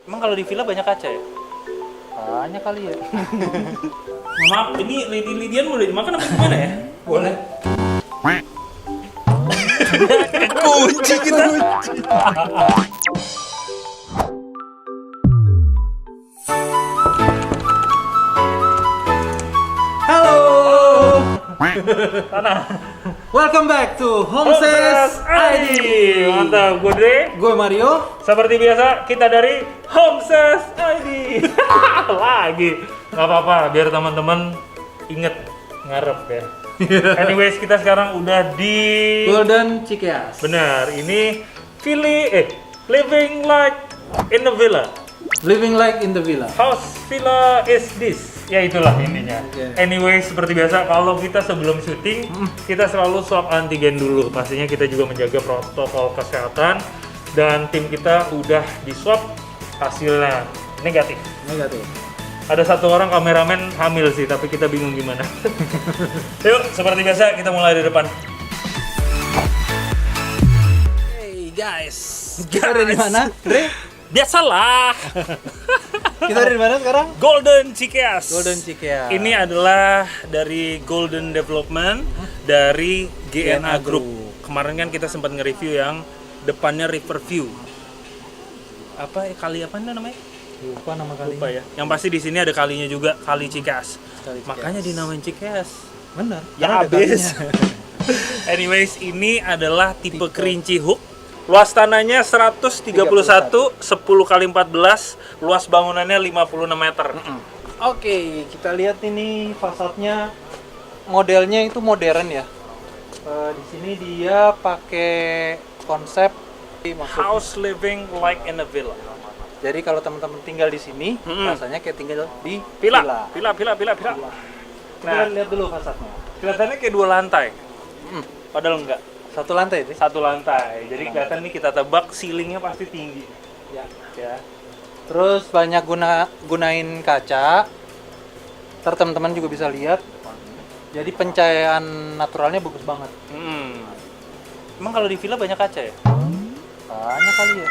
Emang kalau di villa banyak kaca ya? Banyak kali ya. Maaf, ini lidi-lidian boleh dimakan apa gimana ya? Boleh. Kunci kita. Halo. Tanah. Welcome back to Homeses ID. Mantap, gue Dre. Gue Mario. Seperti biasa, kita dari Homeses ID. Lagi. Gak apa-apa, biar teman-teman inget ngarep ya. Anyways, kita sekarang udah di... Golden Cikeas. Benar, ini living like in the villa. Living like in the villa. House villa is this. Ya itulah intinya. Okay. Anyway, seperti biasa kalau kita sebelum syuting, kita selalu swab antigen dulu. Pastinya kita juga menjaga protokol kesehatan dan tim kita udah di swab, hasilnya negatif. Negatif. Ada satu orang kameramen hamil sih, tapi kita bingung gimana. Yuk, seperti biasa kita mulai dari depan. Hey guys. Kita ada di mana? Dre? Biasalah. Kita ada di mana sekarang? Golden Cikeas. Golden Cikeas. Ini adalah dari Golden Development dari GNA Group. Kemarin kan kita sempat nge-review yang depannya Riverview. Apa kali apa namanya? Lupa nama kalinya. Lupa ya. Yang pasti di sini ada kalinya juga, Kali Cikeas. Kali Cikeas. Makanya dinamain Cikeas. Bener. Ya karena ada habis. kalinya. Anyways, ini adalah tipe kerinci hook. Luas tanahnya 131, 10 kali 14, luas bangunannya 56 meter. Oke, kita lihat ini fasadnya, modelnya itu modern ya. Di sini dia pakai konsep House living like in a villa. Jadi kalau teman-teman tinggal di sini, rasanya kayak tinggal di Villa. villa. Kita Nah, lihat dulu fasadnya. kelihatannya kayak 2 lantai. Padahal enggak. Satu lantai itu. 1 lantai. Jadi kelihatan nih kita tebak ceilingnya pasti tinggi. Ya. Ya. Terus banyak gunain kaca. Ntar teman-teman juga bisa lihat. Jadi pencahayaan naturalnya bagus banget. Emang kalau di villa banyak kaca ya? Banyak kali ya.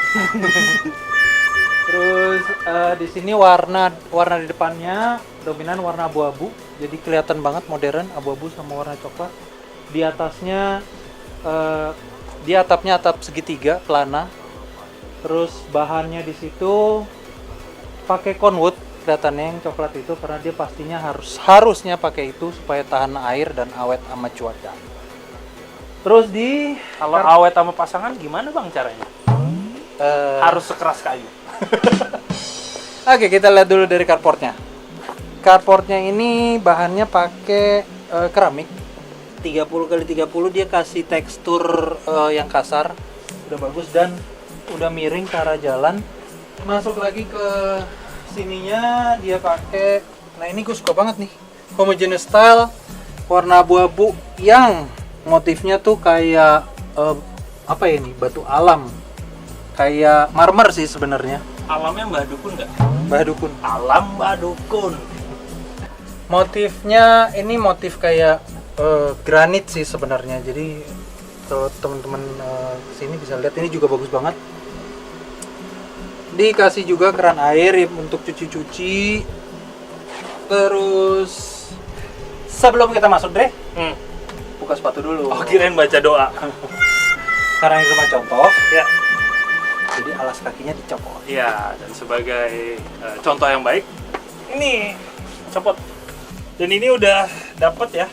Terus di sini warna di depannya dominan warna abu-abu. Jadi kelihatan banget modern, abu-abu sama warna coklat. Di atasnya dia atapnya atap segitiga pelana. Terus bahannya di situ pakai conwood kelihatannya yang coklat itu karena dia pastinya harusnya pakai itu supaya tahan air dan awet sama cuaca. Terus Kalau awet sama pasangan gimana bang caranya? Harus sekeras kayu. Oke, kita lihat dulu dari carportnya. Carportnya ini bahannya pakai keramik 30x30, dia kasih tekstur yang kasar, udah bagus dan udah miring ke arah jalan. Masuk lagi ke sininya dia pakai, nah ini gue suka banget nih, homogeneous style, warna abu-abu yang motifnya tuh kayak apa ya ini, batu alam, kayak marmer sih sebenarnya. Alamnya Mbah Dukun nggak? Mbah Dukun. Alam Mbah Dukun. Motifnya ini motif kayak granit sih sebenarnya. Jadi kalau teman-teman sini bisa lihat ini juga bagus banget. Dikasih juga keran air untuk cuci-cuci. Terus sebelum kita masuk Dre, buka sepatu dulu. Oh, kirain baca doa. Karena ini rumah contoh, Ya. jadi alas kakinya dicopot. Ya, dan sebagai contoh yang baik, ini copot. Dan ini udah dapet ya,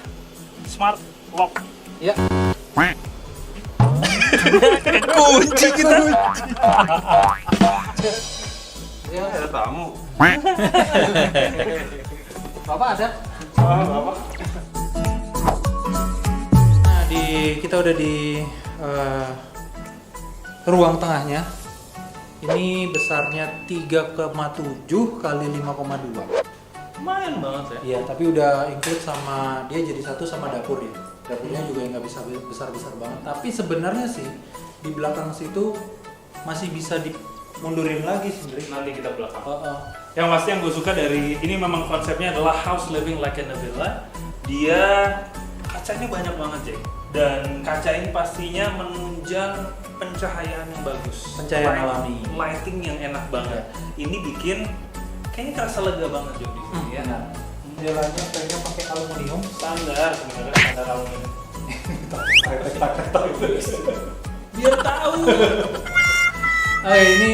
smart lock. Ya. Kunci kita. Ya, Ada tamu. Bapak ada? Bapak. Nah, kita udah di ruang tengahnya. Ini besarnya 3,7 kali 5,2. Lumayan banget ya. Iya, tapi udah include sama dia jadi satu sama dapur ya. Dapurnya juga nggak bisa besar-besar banget. Tapi sebenarnya sih di belakang situ masih bisa dimundurin lagi sendiri. Nanti kita belakang. Yang pasti yang gue suka dari ini memang konsepnya adalah house living like in a villa. Dia kacanya banyak banget, Jack. Dan kaca ini pastinya menunjang pencahayaan yang bagus, Pencahayaan alami. lighting yang enak banget. Ini bikin kayaknya terasa lega banget Jom di sini ya. Nah, jendelanya kayaknya pakai aluminium. Standar sebenarnya standar aluminium. Biar tahu. Ini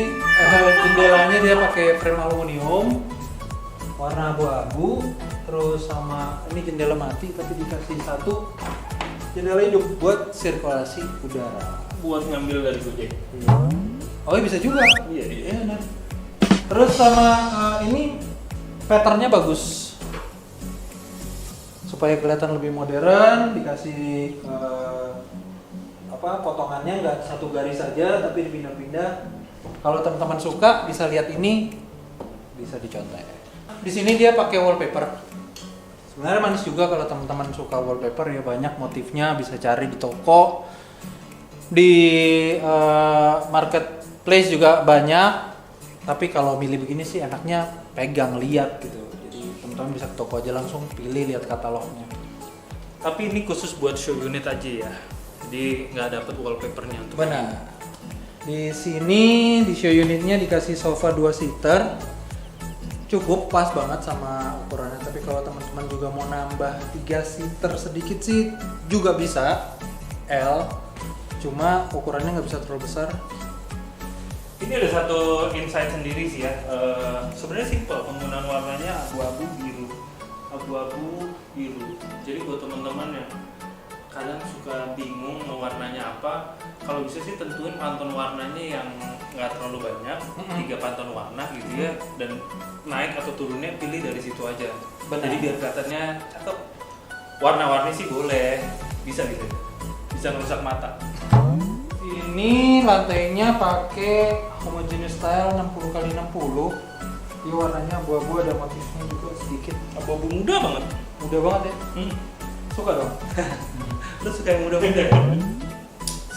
jendelanya dia pakai frame aluminium warna abu-abu, terus sama ini jendela mati tapi dikasih satu jendela hidup buat sirkulasi udara. Buat ngambil dari Gojek. Oh bisa juga. Iya. Iya benar. Terus sama ini patternnya bagus supaya kelihatan lebih modern, dikasih potongannya nggak satu garis saja tapi dipindah-pindah. Kalau teman-teman suka bisa lihat ini, bisa dicontek. Di sini dia pakai wallpaper. Sebenarnya manis juga kalau teman-teman suka wallpaper ya, banyak motifnya, bisa cari di toko, di marketplace juga banyak. Tapi kalau milih begini sih enaknya pegang, lihat gitu. Jadi teman-teman bisa ke toko aja langsung pilih, lihat katalognya. Tapi ini khusus buat show unit aja ya. Jadi nggak dapet wallpapernya untuk Benar. Di sini di show unitnya dikasih sofa 2 seater. Cukup pas banget sama ukurannya. Tapi kalau teman-teman juga mau nambah 3 seater sedikit sih juga bisa L. Cuma ukurannya nggak bisa terlalu besar. Ini ada satu insight sendiri sih ya. Sebenarnya simple, penggunaan warnanya abu-abu biru, Jadi buat teman-teman yang kadang suka bingung mau warnanya apa, kalau bisa sih tentuin pantone warnanya yang nggak terlalu banyak, 3 pantone warna gitu ya, dan naik atau turunnya pilih dari situ aja. Benar. Jadi biar kelihatannya cakep. Warna-warni sih boleh, bisa ngerusak mata. Ini lantainya pakai homogeneous style 60x60. Ini warnanya abu-abu, ada motifnya juga sedikit. Abu-abu muda banget. Mudah banget ya. Suka dong. Lu suka yang muda-muda?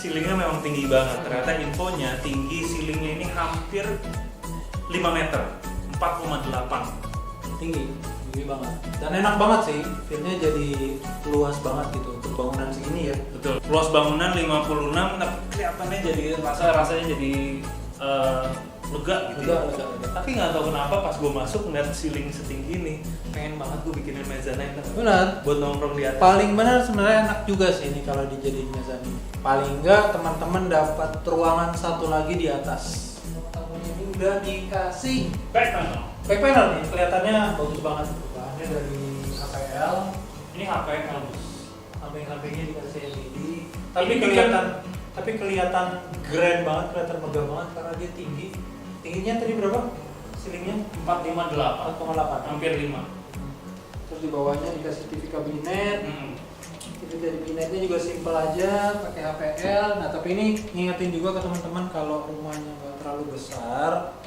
Ceilingnya memang tinggi banget. Ternyata infonya tinggi ceilingnya ini hampir 5 meter, 4,8. Tinggi banget. Dan enak banget sih. Feelnya jadi luas banget gitu untuk bangunan segini ya. Betul. Luas bangunan 56, tapi kelihatannya jadi rasanya jadi lega gitu. Lega. Tapi nggak tahu kenapa pas gue masuk ngeliat ceiling setinggi ini, pengen banget gue bikinin mezzanine. Benar. Buat nongkrong di atas. Paling benar sebenarnya enak juga sih ini kalau dijadiin mezzanine. Paling enggak teman-teman dapat ruangan satu lagi di atas. Tamunya ini udah dikasih Back panel. back panel nih, kelihatannya bagus banget. Bahannya dari HPL. Ini HPL. Samping-sampingnya dikasih LED. Ini Tapi kelihatan grand banget, kelihatan megah banget karena dia tinggi. Tingginya tadi berapa? Ceilingnya 458. 4,8. Hampir 5. Terus di bawahnya dikasih TV kabinet. TV kabinetnya juga simple aja, pakai HPL. Nah, tapi ini ngingetin juga ke teman-teman kalau rumahnya nggak terlalu besar,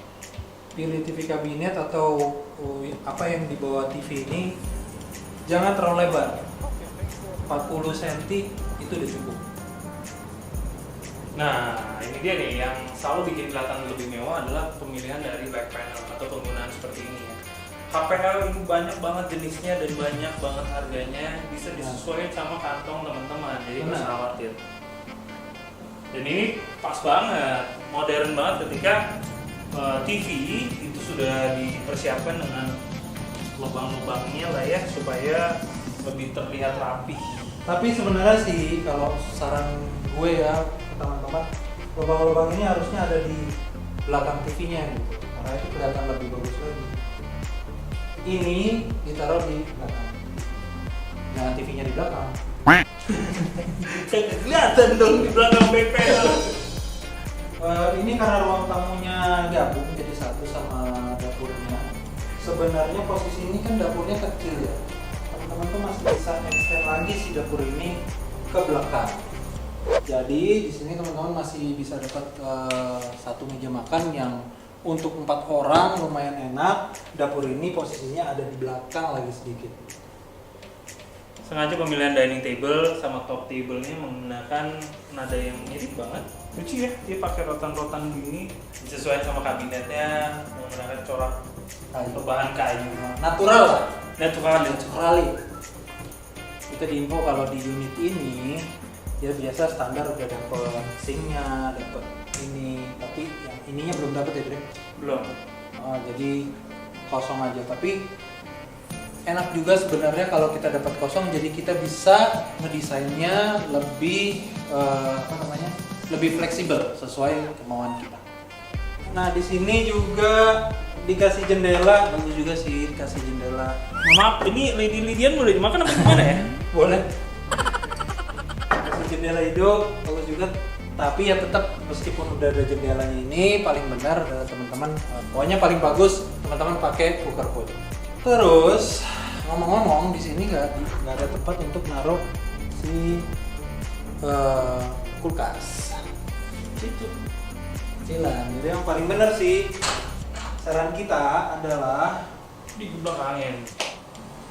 pilih TV kabinet atau apa yang di bawah TV ini jangan terlalu lebar. 40 cm itu udah cukup. Nah, ini dia nih yang selalu bikin kelihatan lebih mewah adalah pemilihan dari back panel atau penggunaan seperti ini ya. HPL ini banyak banget jenisnya dan banyak banget harganya, bisa disesuaikan sama kantong teman-teman, jadi nggak usah khawatir. Dan ini pas banget, modern banget ketika TV itu sudah dipersiapkan dengan lubang-lubangnya lah ya, supaya lebih terlihat rapi. Tapi sebenarnya sih kalau saran gue ya teman-teman, lubang-lubang ini harusnya ada di belakang TV-nya gitu, karena itu kelihatan lebih bagus lagi. Ini ditaruh di belakang, jangan TV-nya di belakang. Kelihatan dong di belakang back panel. Ini karena ruang tamunya gabung jadi satu sama dapurnya. Sebenarnya posisi ini kan dapurnya kecil ya. Teman-teman tuh masih bisa extend lagi si dapur ini ke belakang. Jadi di sini teman-teman masih bisa dapat satu meja makan yang untuk 4 orang lumayan enak. Dapur ini posisinya ada di belakang lagi sedikit. Sengaja pemilihan dining table sama top table-nya menggunakan nada yang mirip banget. Lucu ya, dia pakai rotan-rotan gini, disesuaikan sama kabinetnya, menggunakan corak bahan kayu. Natural lah. Natural. Naturali. Kita diinfo kalau di unit ini Ya biasa standar udah dapet sinknya, dapet ini, tapi yang ininya belum dapet ya Dre? Belum. Jadi kosong aja, tapi enak juga sebenarnya kalau kita dapat kosong, jadi kita bisa ngedesainnya lebih lebih fleksibel sesuai kemauan kita. Nah di sini juga dikasih jendela, bagus juga sih dikasih jendela. Maaf, ini Lady Lydian boleh dimakan apa gimana ya? Boleh. Kasih jendela hidup, bagus juga. Tapi ya tetap meskipun udah ada jendelanya ini paling benar adalah teman-teman, pokoknya paling bagus teman-teman pakai cooker food. Terus ngomong-ngomong di sini nggak ada tempat untuk naruh si kulkas. Kecilan. Jadi yang paling benar sih saran kita adalah Di belakangin.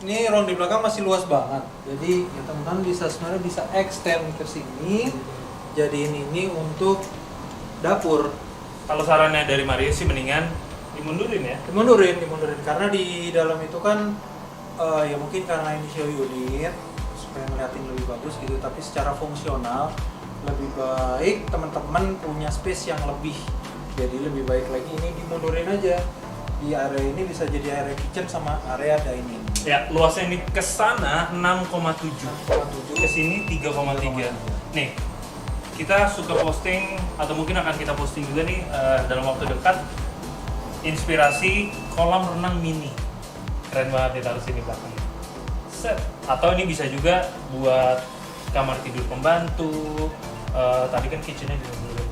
ini ruang di belakang masih luas banget. Jadi ya teman-teman sebenarnya bisa extend ke sini. Jadiin ini untuk dapur. Kalau sarannya dari Mario sih mendingan dimundurin ya. Dimundurin karena di dalam itu kan ya mungkin karena ini show unit supaya ngeliatin lebih bagus gitu, tapi secara fungsional lebih baik teman-teman punya space yang lebih. Jadi lebih baik lagi ini dimundurin aja. Di area ini bisa jadi area kitchen sama area dining. Ya, luasnya ini ke sana 6,7. Ke sini 3,3. Nih, kita suka posting atau mungkin akan kita posting juga nih dalam waktu dekat inspirasi kolam renang mini. Keren banget ditaruh sini belakangnya. Set. Atau ini bisa juga buat kamar tidur pembantu. Tadi kan kitchennya juga dulu.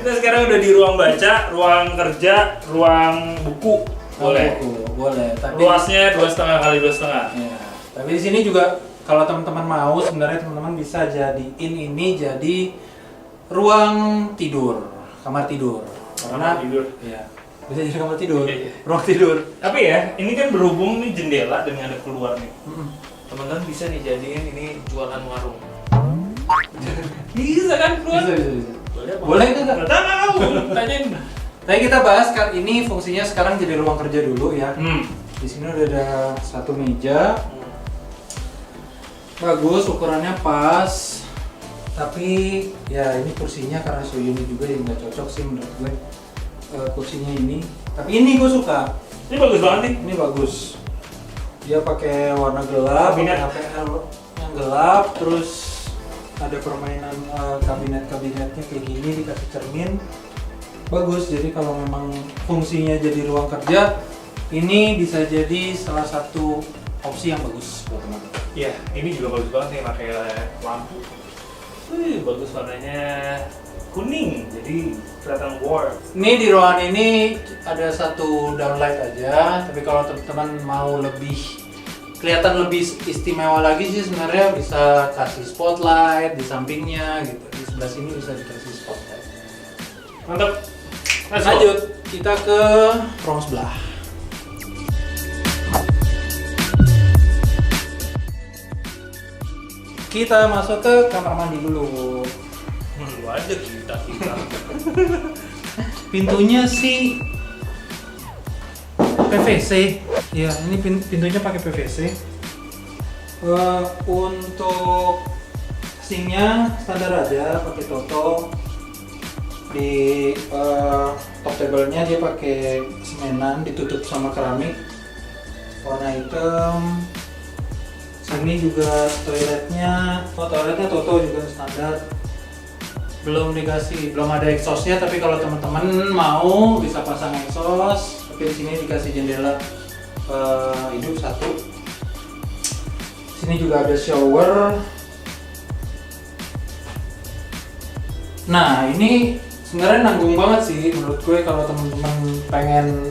Kita sekarang udah di ruang baca, ruang kerja, ruang buku. Boleh. Boleh. Tapi Luasnya 2,5 kali 2,5. ya, tapi di sini juga kalau teman-teman mau sebenarnya teman-teman bisa jadiin ini jadi ruang tidur, kamar tidur. Kamar tidur. Ya, bisa jadi kamar tidur, Iya. ruang tidur. Tapi ya, ini kan berhubung nih jendela dan ada keluar nih. Teman-teman bisa nih jadiin ini jualan warung. Bisa kan keluar? Bisa. Boleh nggak? Nggak tahu, tanyain. Tapi kita bahas kan ini fungsinya sekarang jadi ruang kerja dulu ya. Hmm. Di sini udah ada satu meja, bagus ukurannya pas. Tapi ya ini kursinya karena show unit juga yang nggak cocok sih menurut gue kursinya ini. Tapi ini gue suka. Ini bagus banget nih. Ini bagus. Dia pakai warna gelap, Kabinet. pakai yang gelap, terus ada permainan kabinet-kabinetnya kayak gini dikasih cermin. Bagus. Jadi kalau memang fungsinya jadi ruang kerja, ini bisa jadi salah satu opsi yang bagus buat teman-teman. Iya, ini juga bagus banget nih pakai lampu. Bagus warnanya kuning, jadi kelihatan warm. Ini di ruangan ini ada satu downlight aja, tapi kalau teman-teman mau lebih kelihatan lebih istimewa lagi sih sebenarnya bisa kasih spotlight di sampingnya gitu. Di sebelah sini bisa dikasih spotlight. Mantap. Lanjut, kita ke ruang sebelah. Kita masuk ke kamar mandi dulu. Lu aja kita. Pintunya sih PVC. Ya, ini pintunya pakai PVC. Untuk sinknya standar aja, pakai Toto. Di top table-nya dia pakai semenan, ditutup sama keramik warna hitam. Sini juga toiletnya Toto juga standar. Belum ada exhaust-nya, tapi kalau teman-teman mau bisa pasang exhaust. Tapi di sini dikasih jendela hidup satu. Sini juga ada shower. Nah, ini sebenarnya nanggung banget sih menurut gue. Kalau teman-teman pengen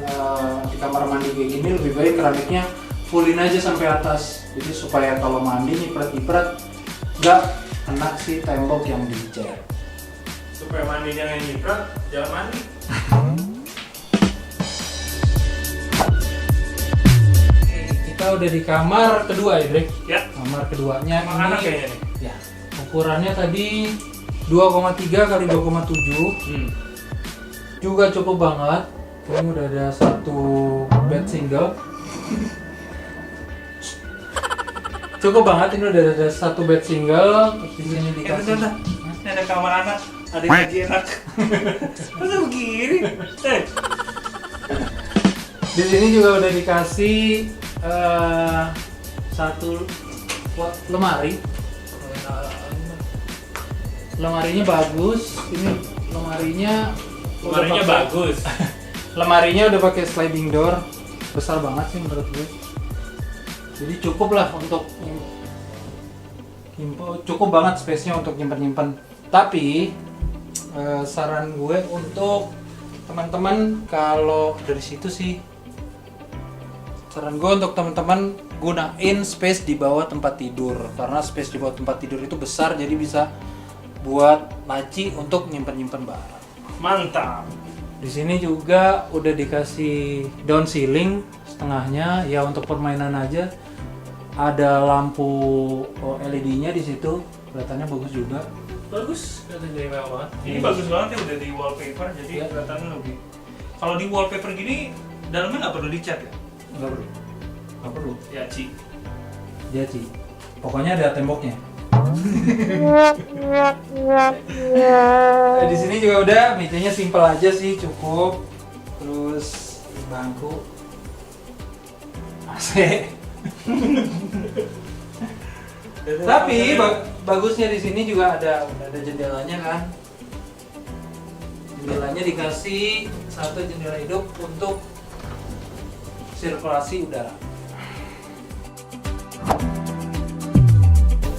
di kamar mandi kayak gini, lebih baik keramiknya fullin aja sampai atas. Jadi supaya kalau mandi nyiprat-nyiprat nggak kena si tembok yang dicat. Supaya mandinya nggak nyiprat, jangan mandi. Kita udah di kamar kedua ya, Dre? Ya. Kamar keduanya Emang ini anak kayaknya nih. ya, ukurannya tadi 2,3 kali 2,7. Juga cukup banget. Ini udah ada satu bed single. Cukup banget, ini udah ada satu bed single, terus di sini dikasih. Ini ada kamar anak, ada gaji enak. Masa begini? Di sini juga udah dikasih satu lemari. Lemarinya bagus. Ini lemarinya Bagus. Lemarinya udah pakai sliding door, besar banget sih menurut gue. Jadi cukup lah untuk cukup banget space-nya untuk nyimpen. Tapi saran gue untuk teman-teman kalau dari situ sih, saran gue untuk teman-teman gunain space di bawah tempat tidur, karena space di bawah tempat tidur itu besar, jadi bisa buat laci untuk nyimpen barang. Mantap. Di sini juga udah dikasih down ceiling setengahnya ya untuk permainan aja. Ada lampu LED-nya di situ, kelihatannya bagus juga. Bagus, kelihatan mewah banget. Ini bagus banget ya udah di wallpaper, jadi kelihatannya lebih. Kalau di wallpaper gini, dalamnya nggak perlu dicat ya? Nggak perlu. Ya, Ci. Dia sih. Pokoknya ada temboknya. Di sini juga udah, mejanya simple aja sih, cukup. Terus bangku, AC. Tapi bagusnya di sini juga ada jendelanya kan. Jendelanya dikasih satu jendela hidup untuk sirkulasi udara.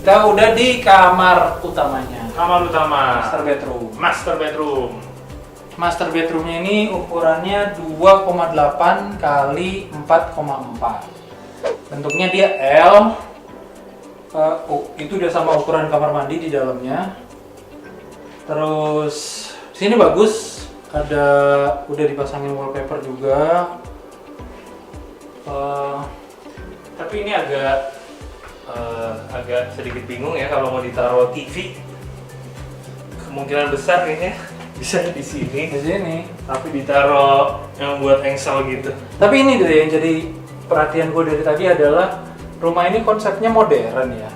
Kita udah di kamar utamanya. Kamar utama. Master bedroom. Master bedroomnya ini ukurannya 2,8 kali 4,4. Bentuknya dia L. Itu udah sama ukuran kamar mandi di dalamnya. Terus sini bagus, udah dipasangin wallpaper juga. Tapi ini agak sedikit bingung ya kalau mau ditaruh TV. Kemungkinan besar kayaknya bisa di sini. Di sini. Tapi ditaruh yang buat engsel gitu. Tapi ini deh yang jadi perhatian gue dari tadi adalah rumah ini konsepnya modern ya.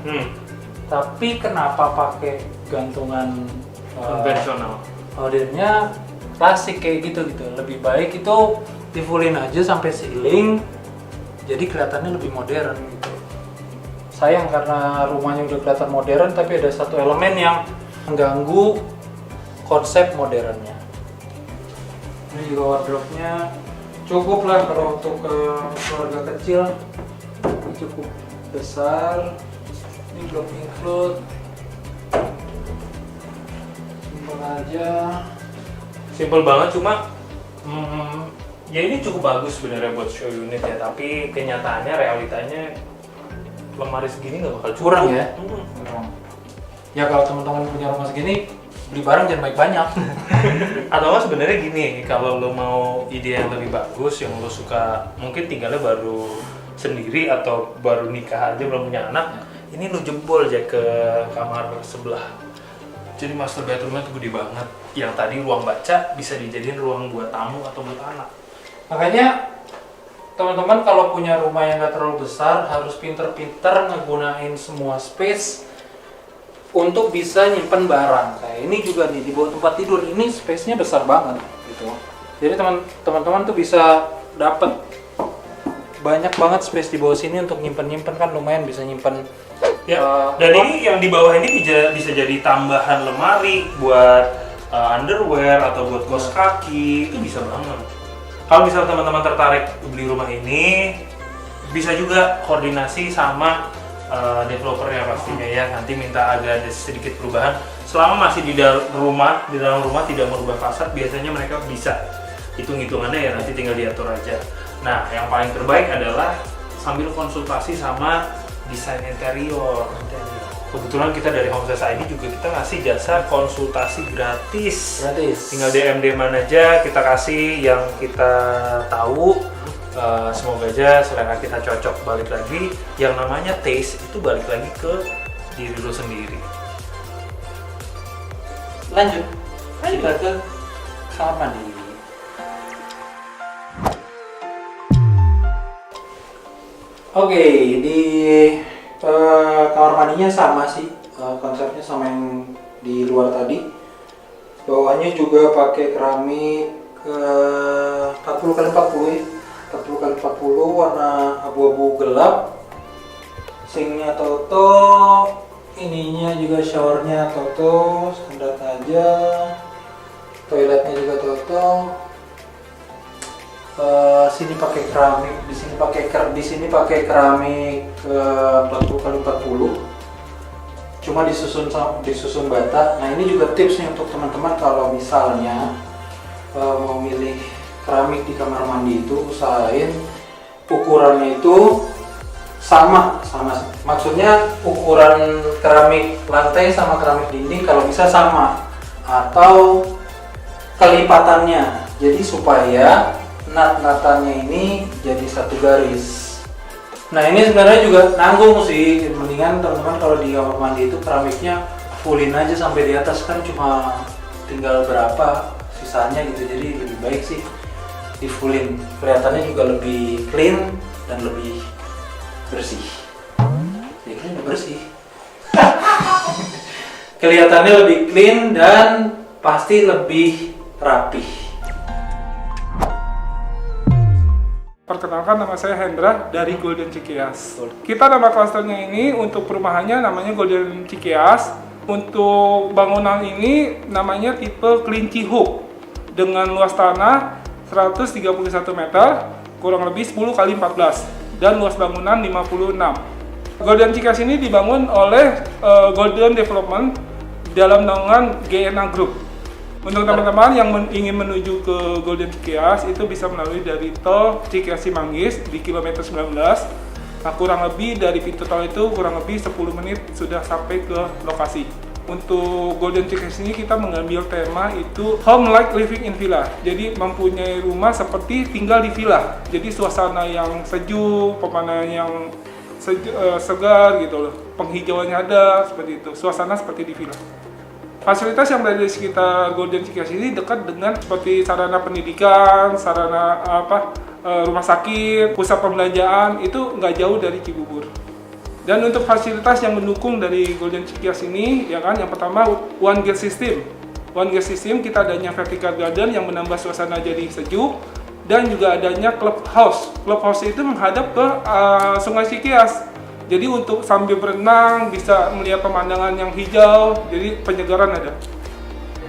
Tapi kenapa pakai gantungan konvensional? Modernnya klasik kayak gitu. Lebih baik itu di-fullin aja sampai ceiling, jadi kelihatannya lebih modern gitu. Sayang karena rumahnya udah kelihatan modern, tapi ada satu elemen yang mengganggu konsep modernnya. Ini juga wardrobe-nya cukup lah kalau untuk keluarga kecil, ini cukup besar. Ini belum include, simpel aja. Simple banget, cuma ya ini cukup bagus sebenarnya buat show unit ya, tapi kenyataannya, realitanya lemari segini nggak bakal cukup. Kurang ya? Kurang. Ya kalau teman-teman punya rumah segini, beli barang jangan banyak. Atau nggak sebenarnya gini, kalau lo mau ide yang lebih bagus, yang lo suka, mungkin tinggalnya baru sendiri atau baru nikah aja belum punya anak, ini lo jebol aja ke kamar sebelah. Jadi master bedroomnya tuh gede banget. Yang tadi ruang baca bisa dijadiin ruang buat tamu atau buat anak. Makanya teman-teman kalau punya rumah yang nggak terlalu besar, harus pinter-pinter ngegunain semua space untuk bisa nyimpen barang. Kayak ini juga nih, di bawah tempat tidur ini space-nya besar banget gitu. Jadi teman-teman tuh bisa dapat banyak banget space di bawah sini untuk nyimpen kan, lumayan bisa nyimpen. Ya, dan ini yang di bawah ini bisa jadi tambahan lemari buat underwear atau buat kaos kaki, itu bisa banget. Kalau misalnya teman-teman tertarik beli rumah ini, bisa juga koordinasi sama developernya pastinya ya. Nanti minta ada sedikit perubahan. Selama masih di dalam rumah tidak merubah fasad, biasanya mereka bisa hitung-hitungannya ya, nanti tinggal diatur aja. Nah, yang paling terbaik adalah sambil konsultasi sama desain interior. Kebetulan kita dari Homeses ID juga kita ngasih jasa konsultasi gratis. Tinggal DM aja, kita kasih yang kita tahu. Semoga aja selera kita cocok. Balik lagi, yang namanya taste itu balik lagi ke diri lo sendiri. Lanjut kita ke kamar mandi. Oke, di Kamar mandinya sama sih, konsepnya sama yang di luar tadi. Bawahnya juga pakai keramik 40x40 ya, 40x40 warna abu-abu gelap. Sinknya Toto, ininya juga showernya Toto, standar aja. Toiletnya juga Toto. Sini pakai keramik, di sini pakai keramik 40x40. Cuma disusun bata. Nah, ini juga tips nih untuk teman-teman kalau misalnya mau milih keramik di kamar mandi itu, usahain ukurannya itu sama. Maksudnya ukuran keramik lantai sama keramik dinding kalau bisa sama, atau kelipatannya. Jadi supaya nat-natannya ini jadi satu garis. Nah, ini sebenarnya juga nanggung sih. Mendingan teman-teman kalau di kamar mandi itu keramiknya fullin aja sampai di atas, kan cuma tinggal berapa sisanya gitu. Jadi lebih baik sih di fullin. Kelihatannya juga lebih clean dan lebih bersih. Ya kan bersih. Kelihatannya lebih clean dan pasti lebih rapi. Perkenalkan, nama saya Hendra dari Golden Cikeas. Kita nama klasternya ini untuk perumahannya namanya Golden Cikeas. Untuk bangunan ini namanya tipe kelinci hook dengan luas tanah 131 meter, kurang lebih 10 x 14, dan luas bangunan 56. Golden Cikeas ini dibangun oleh Golden Development dalam naungan GNA Group. Untuk teman-teman yang ingin menuju ke Golden Cikeas itu bisa melalui dari tol Cikeas Cimanggis di kilometer 19. Nah, kurang lebih dari pintu tol itu kurang lebih 10 menit sudah sampai ke lokasi. Untuk Golden Cikeas ini kita mengambil tema itu home like living in villa. Jadi mempunyai rumah seperti tinggal di villa. Jadi suasana yang sejuk, pemandangan yang segar gitu loh. Penghijauannya ada seperti itu. Suasana seperti di villa. Fasilitas yang berada di sekitar Golden Cikeas ini dekat dengan seperti sarana pendidikan, sarana rumah sakit, pusat perbelanjaan, itu nggak jauh dari Cibubur. Dan untuk fasilitas yang mendukung dari Golden Cikeas ini, ya kan, yang pertama one gate system. One gate system kita adanya vertical garden yang menambah suasana jadi sejuk, dan juga adanya clubhouse. Clubhouse itu menghadap ke Sungai Cikeas. Jadi untuk sambil berenang bisa melihat pemandangan yang hijau, jadi penyegaran ada.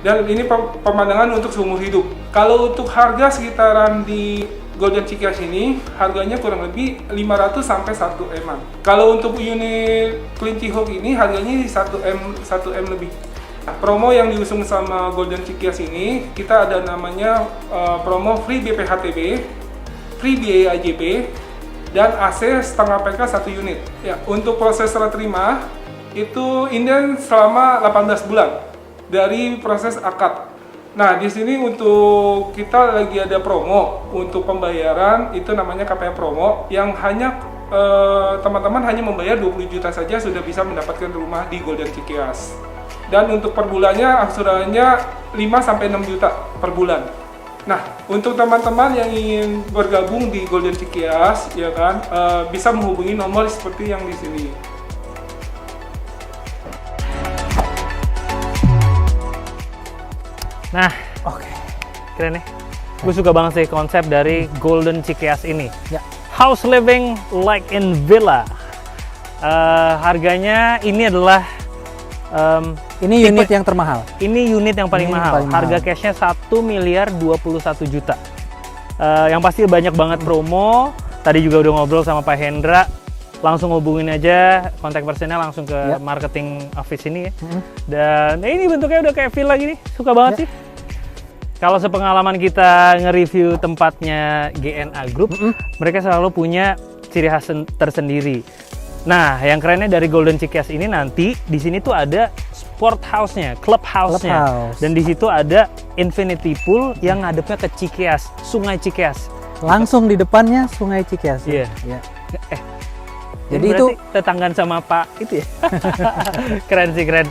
Dan ini pemandangan untuk seumur hidup. Kalau untuk harga sekitaran di Golden Cikeas ini, harganya kurang lebih 500 sampai 1 M-an. Kalau untuk unit kelinci hook ini harganya 1 M lebih. Nah, promo yang diusung sama Golden Cikeas ini, kita ada namanya promo free BPHTB, free biaya AJB, dan AC setengah PK 1 unit. Ya, untuk proses serah terima itu inden selama 18 bulan dari proses akad. Nah, di sini untuk kita lagi ada promo untuk pembayaran, itu namanya KPR promo, yang hanya teman-teman hanya membayar 20 juta saja sudah bisa mendapatkan rumah di Golden Cikeas. Dan untuk per bulannya angsurannya 5 sampai 6 juta per bulan. Nah, untuk teman-teman yang ingin bergabung di Golden Cikeas, ya kan, bisa menghubungi nomor seperti yang di sini. Nah, oke, keren ya. Gue suka banget sih konsep dari Golden Cikeas ini. Ya. House living like in villa. Harganya ini adalah ini unit yang termahal. Ini unit yang paling Ini mahal. paling Harga mahal. cashnya 1.021 juta. Yang pasti banyak banget promo. Tadi juga udah ngobrol sama Pak Hendra. Langsung hubungin aja, kontak personnya langsung ke marketing office ini ya. Dan ini bentuknya udah kayak villa gini. Suka banget sih. Kalau sepengalaman kita nge-review tempatnya GNA Group, mereka selalu punya ciri khas tersendiri. Nah, yang kerennya dari Golden Cikeas ini nanti di sini tuh ada sport house-nya, club house-nya. Dan di situ ada infinity pool yang ngadepnya ke Cikeas, Sungai Cikeas. Langsung di depannya Sungai Cikeas. Iya. Ya. Jadi itu tetanggaan sama Pak itu ya. Keren sih, keren.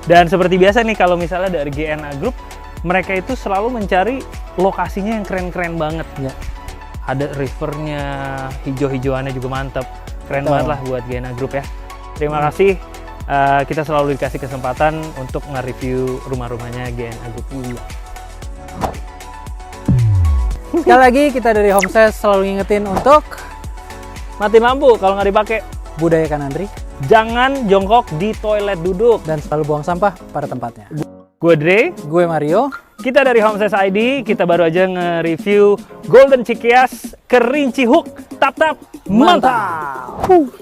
Dan seperti biasa nih kalau misalnya dari GNA Group, mereka itu selalu mencari lokasinya yang keren-keren banget. Ya. Ada rivernya, hijau-hijauannya juga mantap. Keren banget lah buat GNA Group ya. Terima kasih. Kita selalu dikasih kesempatan untuk nge-review rumah-rumahnya GNA Group. Sekali lagi kita dari Homestay selalu ngingetin untuk Mati lampu kalau nggak dipakai. budayakan antri Jangan jongkok di toilet duduk. dan selalu buang sampah pada tempatnya. Gue Dre, Gue Mario. kita dari Homestay ID, kita baru aja nge-review Golden Cikias Kerinci Hook. Tap-tap, mantap! Mantap.